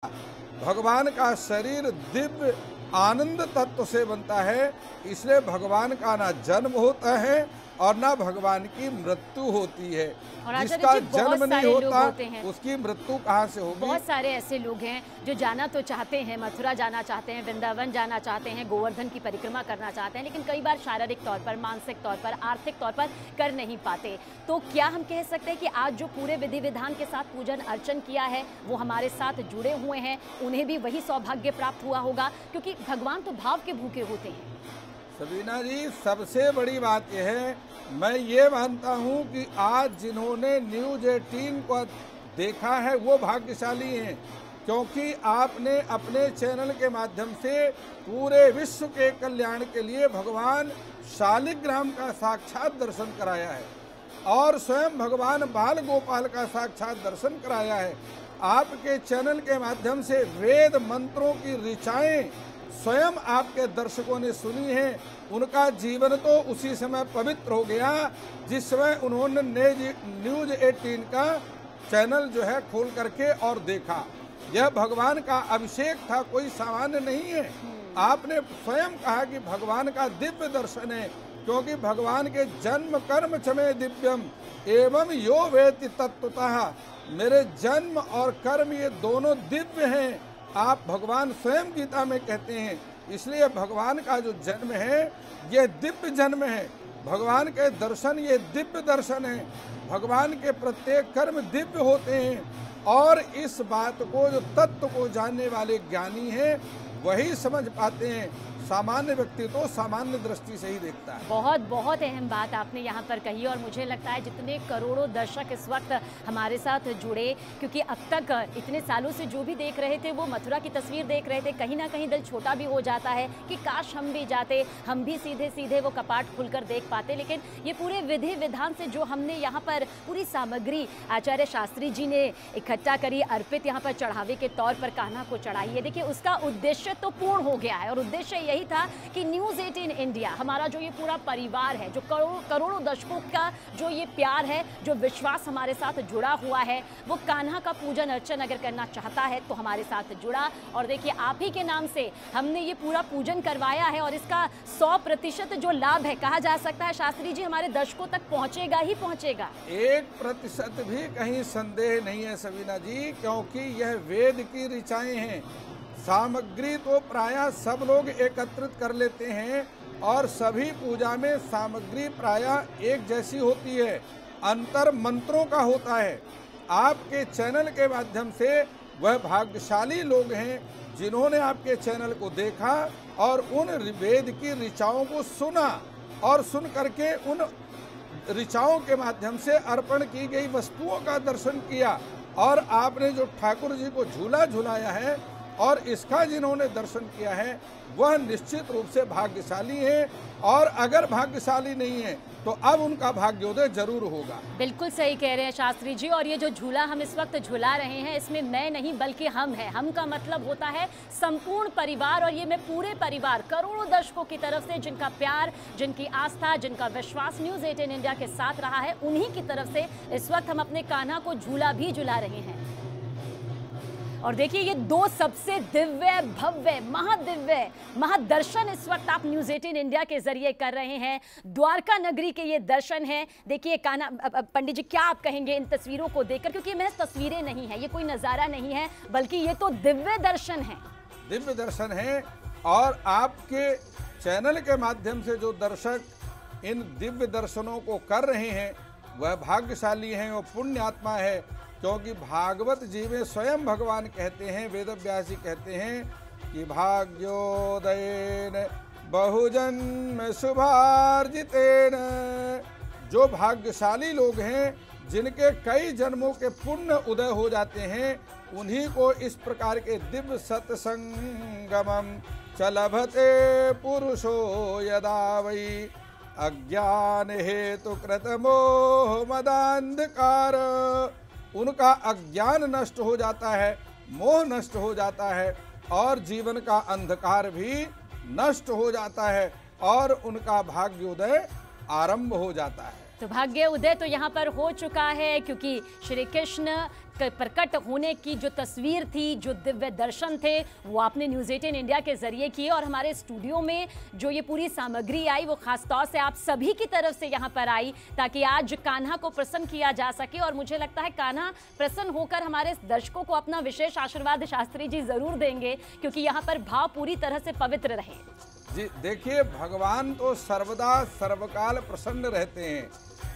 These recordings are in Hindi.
भगवान का शरीर दिव्य आनंद तत्व से बनता है, इसलिए भगवान का ना जन्म होता है और ना भगवान की मृत्यु होती है। जिसका जन्म नहीं होता उसकी मृत्यु कहाँ से होगी? बहुत सारे ऐसे लोग हैं जो जाना तो चाहते हैं, मथुरा जाना चाहते हैं, वृंदावन जाना चाहते हैं, गोवर्धन की परिक्रमा करना चाहते हैं, लेकिन कई बार शारीरिक तौर पर, मानसिक तौर पर, आर्थिक तौर पर कर नहीं पाते। तो क्या हम कह सकते हैं कि आज जो पूरे विधि विधान के साथ पूजन अर्चन किया है वो हमारे साथ जुड़े हुए हैं, उन्हें भी वही सौभाग्य प्राप्त हुआ होगा, क्योंकि भगवान तो भाव के भूखे होते हैं। सबीना जी, सबसे बड़ी बात यह है, मैं ये मानता हूँ कि आज जिन्होंने न्यूज़ 18 को देखा है वो भाग्यशाली हैं, क्योंकि आपने अपने चैनल के माध्यम से पूरे विश्व के कल्याण के लिए भगवान शालिग्राम का साक्षात दर्शन कराया है और स्वयं भगवान बाल गोपाल का साक्षात दर्शन कराया है। आपके चैनल के माध्यम से वेद मंत्रों की ऋचाएं स्वयं आपके दर्शकों ने सुनी है। उनका जीवन तो उसी समय पवित्र हो गया जिस समय उन्होंने न्यूज़ 18 का चैनल जो है खोल करके और देखा। यह भगवान का अभिषेक था, कोई सामान्य नहीं है। आपने स्वयं कहा कि भगवान का दिव्य दर्शन है, क्योंकि भगवान के जन्म कर्म चमे दिव्यम एवं यो वेति तत्वतः, मेरे जन्म और कर्म ये दोनों दिव्य हैं, आप भगवान स्वयं गीता में कहते हैं। इसलिए भगवान का जो जन्म है ये दिव्य जन्म है, भगवान के दर्शन ये दिव्य दर्शन है, भगवान के प्रत्येक कर्म दिव्य होते हैं। और इस बात को जो तत्व को जानने वाले ज्ञानी हैं वही समझ पाते हैं, सामान्य व्यक्ति तो सामान्य दृष्टि से ही देखता है। बहुत बहुत अहम बात आपने यहाँ पर कही और मुझे लगता है जितने करोड़ों दर्शक इस वक्त हमारे साथ जुड़े, क्योंकि अब तक इतने सालों से जो भी देख रहे थे वो मथुरा की तस्वीर देख रहे थे, कहीं ना कहीं दिल छोटा भी हो जाता है कि काश हम भी जाते, हम भी सीधे सीधे वो कपाट खुलकर देख पाते। लेकिन ये पूरे विधि विधान से जो हमने यहाँ पर पूरी सामग्री आचार्य शास्त्री जी ने इकट्ठा करी, अर्पित यहाँ पर चढ़ावे के तौर पर कान्हा को चढ़ाई है, देखिए उसका उद्देश्य तो पूर्ण हो गया है। और उद्देश्य यही था कि न्यूज़ 18 इंडिया, हमारा जो ये पूरा परिवार है, जो करोड़ों दर्शकों का जो ये प्यार है, जो विश्वास हमारे साथ जुड़ा हुआ है, वो कान्हा का पूजन अर्चन अगर करना चाहता है तो हमारे साथ जुड़ा। और देखिए आप ही के नाम से हमने ये पूरा पूजन करवाया है और इसका 100% जो लाभ है, कहा जा सकता है शास्त्री जी, हमारे दर्शकों तक पहुंचेगा ही पहुंचेगा। 1% भी कहीं संदेह नहीं है सबीना जी, क्योंकि यह वेद की ऋचाएं हैं। सामग्री तो प्रायः सब लोग एकत्रित कर लेते हैं और सभी पूजा में सामग्री प्रायः एक जैसी होती है, अंतर मंत्रों का होता है। आपके चैनल के माध्यम से वह भाग्यशाली लोग हैं जिन्होंने आपके चैनल को देखा और उन वेद की ऋचाओं को सुना और सुन करके उन ऋचाओं के माध्यम से अर्पण की गई वस्तुओं का दर्शन किया। और आपने जो ठाकुर जी को झूला झुलाया है और इसका जिन्होंने दर्शन किया है वह निश्चित रूप से भाग्यशाली है, और अगर भाग्यशाली नहीं है तो अब उनका भाग्योदय जरूर होगा। बिल्कुल सही कह रहे हैं शास्त्री जी। और ये जो झूला हम इस वक्त झूला रहे हैं, इसमें मैं नहीं बल्कि हम हैं। हम का मतलब होता है संपूर्ण परिवार, और ये मैं पूरे परिवार, करोड़ों दर्शकों की तरफ से जिनका प्यार, जिनकी आस्था, जिनका विश्वास न्यूज़ 18 इंडिया के साथ रहा है, उन्हीं की तरफ से इस वक्त हम अपने कान्हा को झूला भी झुला रहे हैं। और देखिए ये दो सबसे दिव्य, भव्य, महादिव्य महादर्शन इस वक्त आप न्यूज़ 18 इंडिया के जरिए कर रहे हैं। द्वारका नगरी के ये दर्शन हैं। देखिए कान्हा, पंडित जी क्या आप कहेंगे इन तस्वीरों को देखकर, क्योंकि महज तस्वीरें नहीं है, ये कोई नज़ारा नहीं है, बल्कि ये तो दिव्य दर्शन है। दिव्य दर्शन है, और आपके चैनल के माध्यम से जो दर्शक इन दिव्य दर्शनों को कर रहे हैं वह भाग्यशाली हैं, वो पुण्य आत्मा है। क्योंकि भागवत जी में स्वयं भगवान कहते हैं, वेदव्यास जी कहते हैं कि भाग्योदयेन बहुजन्म शुभार्जितेन, जो भाग्यशाली लोग हैं जिनके कई जन्मों के पुण्य उदय हो जाते हैं, उन्हीं को इस प्रकार के दिव्य सत्संगमम चलभते पुरुषो यदा वै अज्ञान हेतु कृत मोह मदांधकार, उनका अज्ञान नष्ट हो जाता है, मोह नष्ट हो जाता है और जीवन का अंधकार भी नष्ट हो जाता है और उनका भाग्योदय आरंभ हो जाता है। तो भाग्य उदय तो यहाँ पर हो चुका है, क्योंकि श्री कृष्ण प्रकट होने की जो तस्वीर थी, जो दिव्य दर्शन थे, वो आपने न्यूज़ 18 इंडिया के जरिए किए। और हमारे स्टूडियो में जो ये पूरी सामग्री आई वो खास तौर से आप सभी की तरफ से यहाँ पर आई, ताकि आज कान्हा को प्रसन्न किया जा सके। और मुझे लगता है कान्हा प्रसन्न होकर हमारे दर्शकों को अपना विशेष आशीर्वाद शास्त्री जी जरूर देंगे, क्योंकि यहाँ पर भाव पूरी तरह से पवित्र रहे। जी देखिए, भगवान तो सर्वदा सर्वकाल प्रसन्न रहते हैं,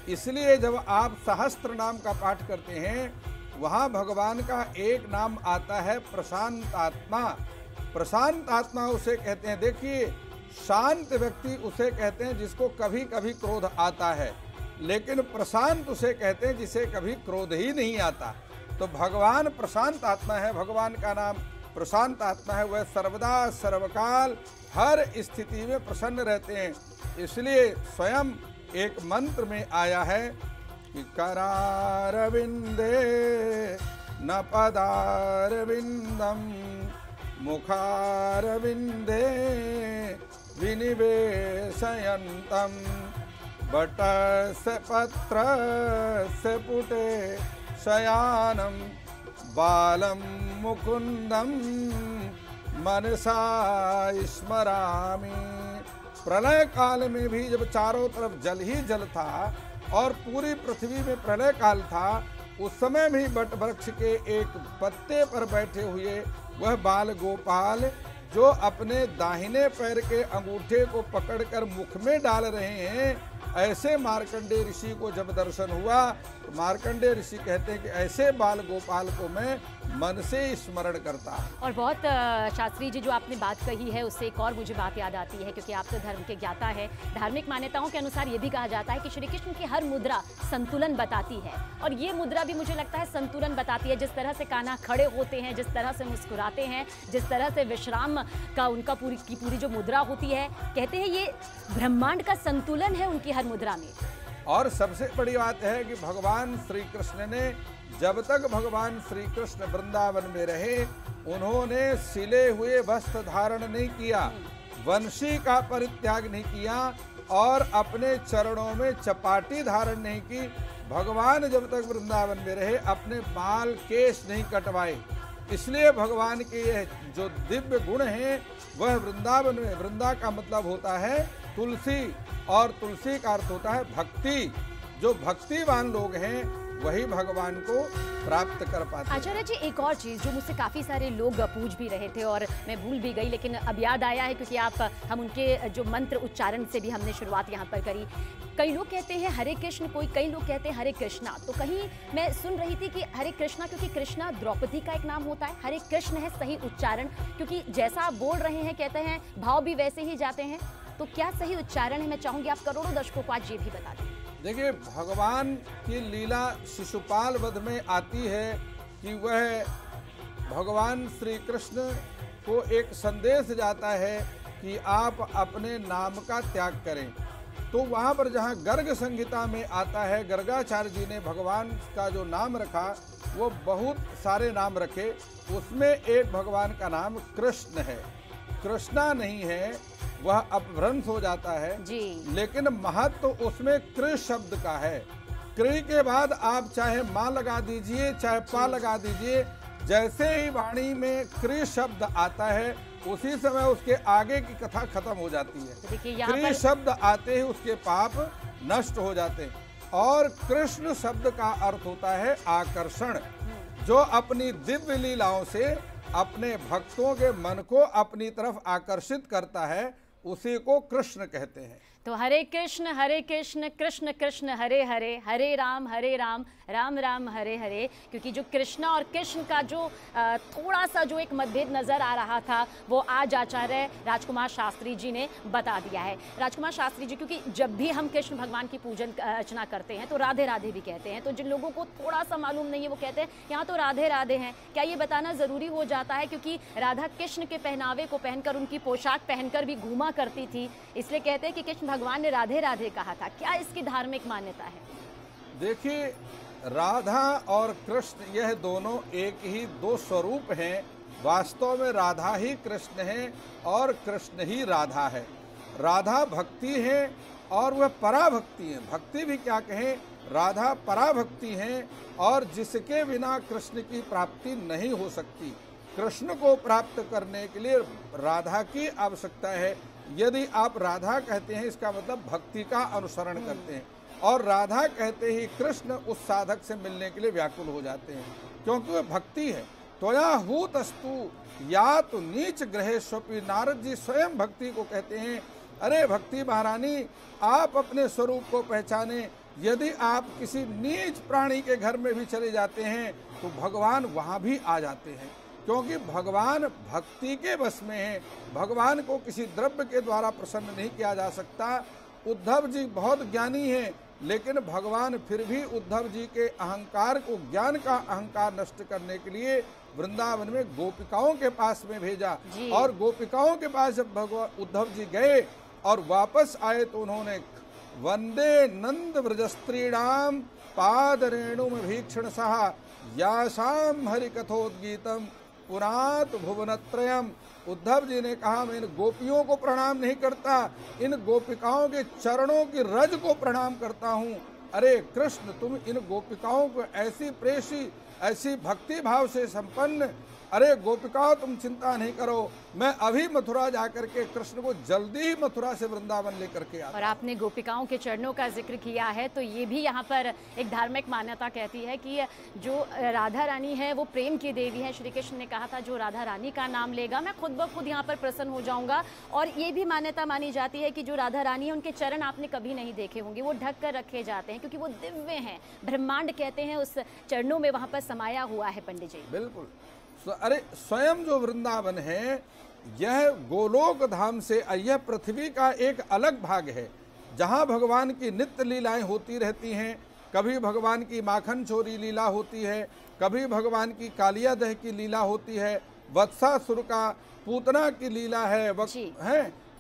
इसलिए जब आप सहस्त्र नाम का पाठ करते हैं वहाँ भगवान का एक नाम आता है प्रशांत आत्मा। प्रशांत आत्मा उसे कहते हैं। देखिए, शांत व्यक्ति उसे कहते हैं जिसको कभी कभी क्रोध आता है, लेकिन प्रशांत उसे कहते हैं जिसे कभी क्रोध ही नहीं आता। तो भगवान प्रशांत आत्मा है, भगवान का नाम प्रशांत आत्मा है। वह सर्वदा सर्वकाल हर स्थिति में प्रसन्न रहते हैं। इसलिए स्वयं एक मंत्र में आया है कि करारविंदे न पदारविंदम मुखारविंदे विनिवेशयन्तम बटस्य पत्रस्य पुटे शयानम बालम मुकुंदम मनसा स्मरामि। प्रलय काल में भी जब चारों तरफ जल ही जल था और पूरी पृथ्वी में प्रलय काल था, उस समय भी बट वृक्ष के एक पत्ते पर बैठे हुए वह बाल गोपाल जो अपने दाहिने पैर के अंगूठे को पकड़कर मुख में डाल रहे हैं, ऐसे मार्कंडेय ऋषि को जब दर्शन हुआ तो मार्कंडेय ऋषि कहते हैं कि ऐसे बाल गोपाल को मैं मन से स्मरण करता। और बहुत शास्त्री जी जो आपने बात कही है उससे एक और मुझे बात याद आती है, क्योंकि आप तो धर्म के ज्ञाता है। धार्मिक मान्यताओं के अनुसार ये भी कहा जाता है कि श्री कृष्ण की हर मुद्रा संतुलन बताती है, और ये मुद्रा भी मुझे लगता है संतुलन बताती है। जिस तरह से कान्हा खड़े होते हैं, जिस तरह से मुस्कुराते हैं, जिस तरह से विश्राम का उनका पूरी जो मुद्रा होती है, कहते हैं ये ब्रह्मांड का संतुलन है उनकी हर मुद्रा में। और सबसे बड़ी बात है कि भगवान श्री कृष्ण ने, जब तक भगवान श्री कृष्ण वृंदावन में रहे, उन्होंने सिले हुए वस्त्र धारण नहीं किया, वंशी का परित्याग नहीं किया और अपने चरणों में चपाटी धारण नहीं की। भगवान जब तक वृंदावन में रहे अपने बाल केश नहीं कटवाए। इसलिए भगवान के यह जो दिव्य गुण हैं वह वृंदावन में, वृंदा का मतलब होता है तुलसी, और तुलसी का अर्थ होता है भक्ति। जो भक्तिवान लोग हैं वही भगवान को प्राप्त कर पाते हैं। आचार्य जी, एक और चीज़ जो मुझसे काफ़ी सारे लोग पूछ भी रहे थे और मैं भूल भी गई, लेकिन अब याद आया है, क्योंकि हम उनके जो मंत्र उच्चारण से भी हमने शुरुआत यहाँ पर करी। कई लोग कहते हैं हरे कृष्ण, कई लोग कहते हैं हरे कृष्णा। तो कहीं मैं सुन रही थी कि हरे कृष्णा, क्योंकि कृष्णा द्रौपदी का एक नाम होता है, हरे कृष्ण है सही उच्चारण, क्योंकि जैसा आप बोल रहे हैं कहते हैं भाव भी वैसे ही जाते हैं। तो क्या सही उच्चारण है? मैं चाहूंगी आप करोड़ों दर्शकों को आज ये भी बता दें। देखिए, भगवान की लीला शिशुपाल वध में आती है कि वह भगवान श्री कृष्ण को एक संदेश जाता है कि आप अपने नाम का त्याग करें। तो वहाँ पर जहाँ गर्ग संहिता में आता है, गर्गाचार्य जी ने भगवान का जो नाम रखा वो बहुत सारे नाम रखे, उसमें एक भगवान का नाम कृष्ण है। कृष्णा नहीं है, वह अपभ्रंश हो जाता है जी। लेकिन महत्व तो उसमें कृ शब्द का है। कृ के बाद आप चाहे माँ लगा दीजिए चाहे पा लगा दीजिए, जैसे ही वाणी में कृ शब्द आता है उसी समय उसके आगे की कथा खत्म हो जाती है। कृ शब्द आते ही उसके पाप नष्ट हो जाते हैं। और कृष्ण शब्द का अर्थ होता है आकर्षण, जो अपनी दिव्य लीलाओं से अपने भक्तों के मन को अपनी तरफ आकर्षित करता है, उसी को कृष्ण कहते हैं। तो हरे कृष्ण कृष्ण कृष्ण हरे हरे, हरे राम राम राम हरे हरे। क्योंकि जो कृष्णा और कृष्ण का जो थोड़ा सा जो एक मतभेद नज़र आ रहा था वो आज आचार्य राजकुमार शास्त्री जी ने बता दिया है। राजकुमार शास्त्री जी, क्योंकि जब भी हम कृष्ण भगवान की पूजन अर्चना करते हैं तो राधे राधे भी कहते हैं, तो जिन लोगों को थोड़ा सा मालूम नहीं है वो कहते हैं यहाँ तो राधे राधे हैं। क्या ये बताना ज़रूरी हो जाता है? क्योंकि राधा कृष्ण के पहनावे को पहनकर, उनकी पोशाक पहनकर भी घूमा करती थी, इसलिए कहते हैं कि कृष्ण भगवान ने राधे राधे कहा था। क्या इसकी धार्मिक मान्यता है? देखिए, राधा और कृष्ण यह दोनों एक ही दो स्वरूप हैं। वास्तव में राधा ही कृष्ण है और कृष्ण ही राधा है। राधा भक्ति है और वह पराभक्ति है। भक्ति भी क्या कहें, राधा पराभक्ति हैं और जिसके बिना कृष्ण की प्राप्ति नहीं हो सकती। कृष्ण को प्राप्त करने के लिए राधा की आवश्यकता है। यदि आप राधा कहते हैं इसका मतलब भक्ति का अनुसरण करते हैं, और राधा कहते ही कृष्ण उस साधक से मिलने के लिए व्याकुल हो जाते हैं, क्योंकि वह भक्ति है। त्वया हूतस्तु या तो नीच ग्रहेश्वपि, नारद जी स्वयं भक्ति को कहते हैं, अरे भक्ति महारानी आप अपने स्वरूप को पहचाने। यदि आप किसी नीच प्राणी के घर में भी चले जाते हैं तो भगवान वहाँ भी आ जाते हैं, क्योंकि भगवान भक्ति के बस में है। भगवान को किसी द्रव्य के द्वारा प्रसन्न नहीं किया जा सकता। उद्धव जी बहुत ज्ञानी हैं, लेकिन भगवान फिर भी उद्धव जी के अहंकार को, ज्ञान का अहंकार नष्ट करने के लिए वृंदावन में गोपिकाओं के पास में भेजा। और गोपिकाओं के पास जब भगवान उद्धव जी गए और वापस आए तो उन्होंने वंदे नंद व्रजस्त्रीणाम पाद रेणुम भीक्षण सहा यासाम हरिकथोद्गीतम पुरात भुवनत्रयम। उद्धव जी ने कहा, मैं इन गोपियों को प्रणाम नहीं करता, इन गोपिकाओं के चरणों की रज को प्रणाम करता हूँ। अरे कृष्ण, तुम इन गोपिकाओं को ऐसी प्रेषी, ऐसी भक्ति भाव से संपन्न, अरे गोपिकाओं तुम चिंता नहीं करो, मैं अभी मथुरा जाकर के कृष्ण को जल्दी ही मथुरा से वृंदावन लेकर के आता। और आपने गोपिकाओं के चरणों का जिक्र किया है, तो ये भी यहाँ पर एक धार्मिक मान्यता कहती है कि जो राधा रानी है वो प्रेम की देवी है। श्री कृष्ण ने कहा था जो राधा रानी का नाम लेगा मैं खुद ब खुद यहाँ पर प्रसन्न हो जाऊंगा। और ये भी मान्यता मानी जाती है कि जो राधा रानी है उनके चरण आपने कभी नहीं देखे होंगे, वो ढक कर रखे जाते हैं क्योंकि वो दिव्य हैं, ब्रह्मांड कहते हैं उस चरणों में वहाँ पर समाया हुआ है। पंडित जी बिल्कुल, अरे स्वयं जो वृंदावन है यह गोलोक धाम से, यह पृथ्वी का एक अलग भाग है जहाँ भगवान की नित्य लीलाएं होती रहती हैं। कभी भगवान की माखन चोरी लीला होती है, कभी भगवान की कालिया दह की लीला होती है, वत्सासुर का पूतना की लीला है,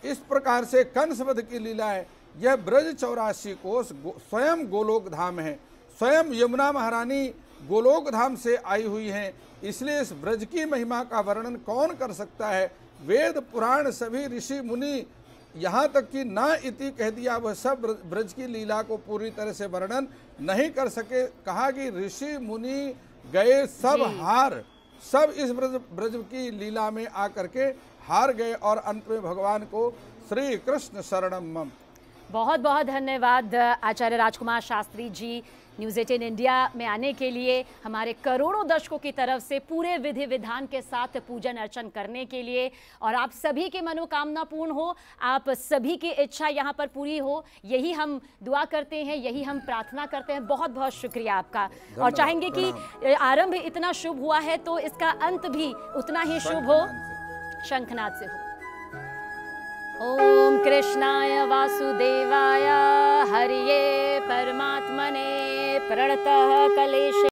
इस प्रकार से कंसवध की लीला है। यह ब्रज 84 कोस स्वयं गोलोक धाम है। स्वयं यमुना महारानी गोलोक धाम से आई हुई हैं, इसलिए इस ब्रज की महिमा का वर्णन कौन कर सकता है। वेद पुराण सभी ऋषि मुनि, यहाँ तक कि ना इति कह दिया, वह सब ब्रज की लीला को पूरी तरह से वर्णन नहीं कर सके। कहा कि ऋषि मुनि गए सब हार, सब इस ब्रज की लीला में आकर के हार गए और अंत में भगवान को श्री कृष्ण शरणम मम। बहुत बहुत धन्यवाद आचार्य राजकुमार शास्त्री जी, न्यूज़ 18 इंडिया में आने के लिए, हमारे करोड़ों दर्शकों की तरफ से पूरे विधि विधान के साथ पूजन अर्चन करने के लिए। और आप सभी की मनोकामना पूर्ण हो, आप सभी की इच्छा यहाँ पर पूरी हो, यही हम दुआ करते हैं, यही हम प्रार्थना करते हैं। बहुत बहुत शुक्रिया आपका। और चाहेंगे कि आरंभ इतना शुभ हुआ है तो इसका अंत भी उतना ही शुभ हो, शंखनाद से हो। ओम कृष्णाय वासुदेवाय हरिये परमात्मने प्रणतः कलेश